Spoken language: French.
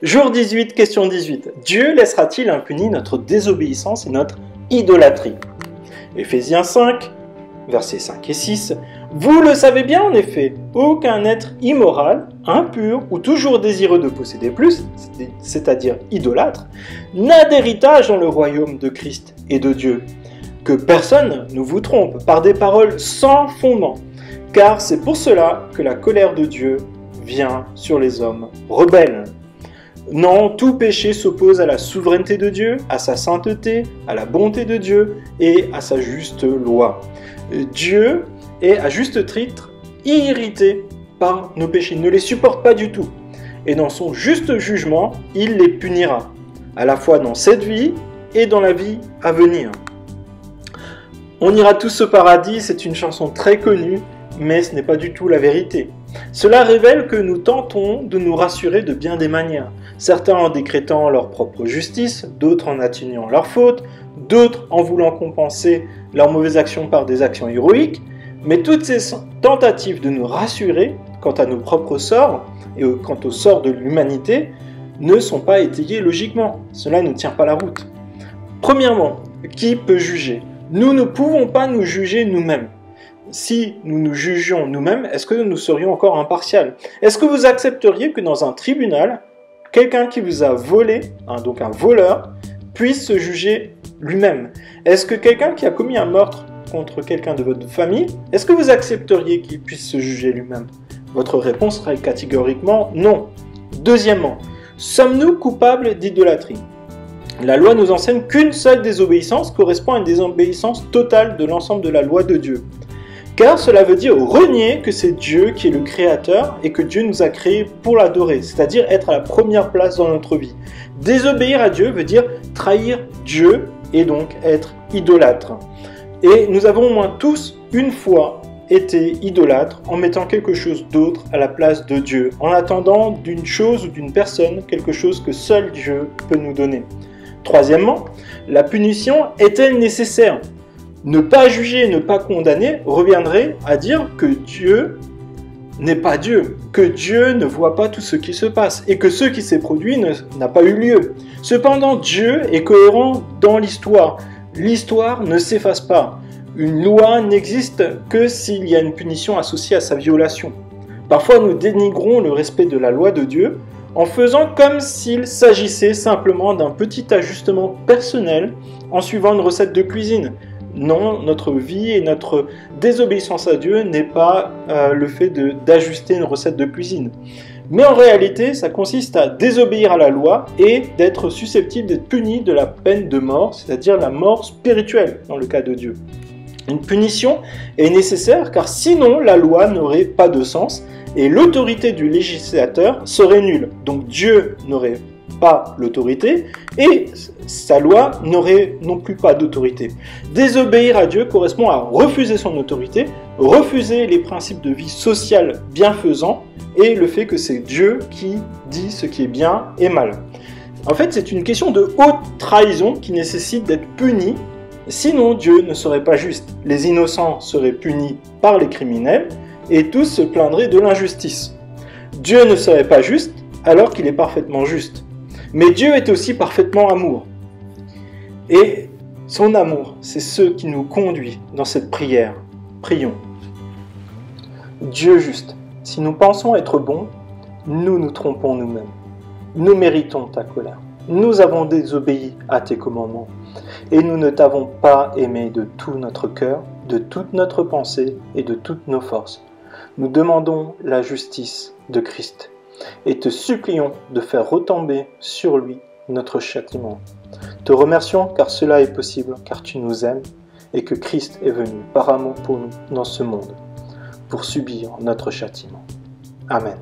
Jour 18, question 18. Dieu laissera-t-il impuni notre désobéissance et notre idolâtrie? Éphésiens 5, versets 5 et 6. Vous le savez bien en effet, aucun être immoral, impur ou toujours désireux de posséder plus, c'est-à-dire idolâtre, n'a d'héritage dans le royaume de Christ et de Dieu. Que personne ne vous trompe par des paroles sans fondement, car c'est pour cela que la colère de Dieu vient sur les hommes rebelles. Non, tout péché s'oppose à la souveraineté de Dieu, à sa sainteté, à la bonté de Dieu et à sa juste loi. Dieu est à juste titre irrité par nos péchés, il ne les supporte pas du tout. Et dans son juste jugement, il les punira, à la fois dans cette vie et dans la vie à venir. On ira tous au paradis, c'est une chanson très connue, mais ce n'est pas du tout la vérité. Cela révèle que nous tentons de nous rassurer de bien des manières. Certains en décrétant leur propre justice, d'autres en atténuant leurs fautes, d'autres en voulant compenser leurs mauvaises actions par des actions héroïques. Mais toutes ces tentatives de nous rassurer quant à nos propres sorts et quant au sort de l'humanité ne sont pas étayées logiquement. Cela ne tient pas la route. Premièrement, qui peut juger? Nous ne pouvons pas nous juger nous-mêmes. Si nous nous jugions nous-mêmes, est-ce que nous serions encore impartials? Est-ce que vous accepteriez que dans un tribunal, quelqu'un qui vous a volé, donc un voleur, puisse se juger lui-même? Est-ce que quelqu'un qui a commis un meurtre contre quelqu'un de votre famille, est-ce que vous accepteriez qu'il puisse se juger lui-même? Votre réponse serait catégoriquement non. Deuxièmement, sommes-nous coupables d'idolâtrie? La loi nous enseigne qu'une seule désobéissance correspond à une désobéissance totale de l'ensemble de la loi de Dieu. Car cela veut dire renier que c'est Dieu qui est le Créateur et que Dieu nous a créés pour l'adorer, c'est-à-dire être à la première place dans notre vie. Désobéir à Dieu veut dire trahir Dieu et donc être idolâtre. Et nous avons au moins tous, une fois, été idolâtres en mettant quelque chose d'autre à la place de Dieu, en attendant d'une chose ou d'une personne quelque chose que seul Dieu peut nous donner. Troisièmement, la punition est-elle nécessaire? Ne pas juger, ne pas condamner reviendrait à dire que Dieu n'est pas Dieu, que Dieu ne voit pas tout ce qui se passe et que ce qui s'est produit n'a pas eu lieu. Cependant, Dieu est cohérent dans l'histoire. L'histoire ne s'efface pas. Une loi n'existe que s'il y a une punition associée à sa violation. Parfois, nous dénigrons le respect de la loi de Dieu en faisant comme s'il s'agissait simplement d'un petit ajustement personnel en suivant une recette de cuisine. Non, notre vie et notre désobéissance à Dieu n'est pas le fait d'ajuster une recette de cuisine. Mais en réalité, ça consiste à désobéir à la loi et d'être susceptible d'être puni de la peine de mort, c'est-à-dire la mort spirituelle dans le cas de Dieu. Une punition est nécessaire car sinon la loi n'aurait pas de sens et l'autorité du législateur serait nulle. Donc Dieu n'aurait pas l'autorité et sa loi n'aurait non plus pas d'autorité. Désobéir à Dieu correspond à refuser son autorité, refuser les principes de vie sociale bienfaisants et le fait que c'est Dieu qui dit ce qui est bien et mal. En fait, c'est une question de haute trahison qui nécessite d'être puni, sinon Dieu ne serait pas juste. Les innocents seraient punis par les criminels et tous se plaindraient de l'injustice. Dieu ne serait pas juste alors qu'il est parfaitement juste. Mais Dieu est aussi parfaitement amour. Et son amour, c'est ce qui nous conduit dans cette prière. Prions. Dieu juste, si nous pensons être bons, nous nous trompons nous-mêmes. Nous méritons ta colère. Nous avons désobéi à tes commandements. Et nous ne t'avons pas aimé de tout notre cœur, de toute notre pensée et de toutes nos forces. Nous demandons la justice de Christ. Et te supplions de faire retomber sur lui notre châtiment. Te remercions car cela est possible, car tu nous aimes et que Christ est venu par amour pour nous dans ce monde, pour subir notre châtiment. Amen.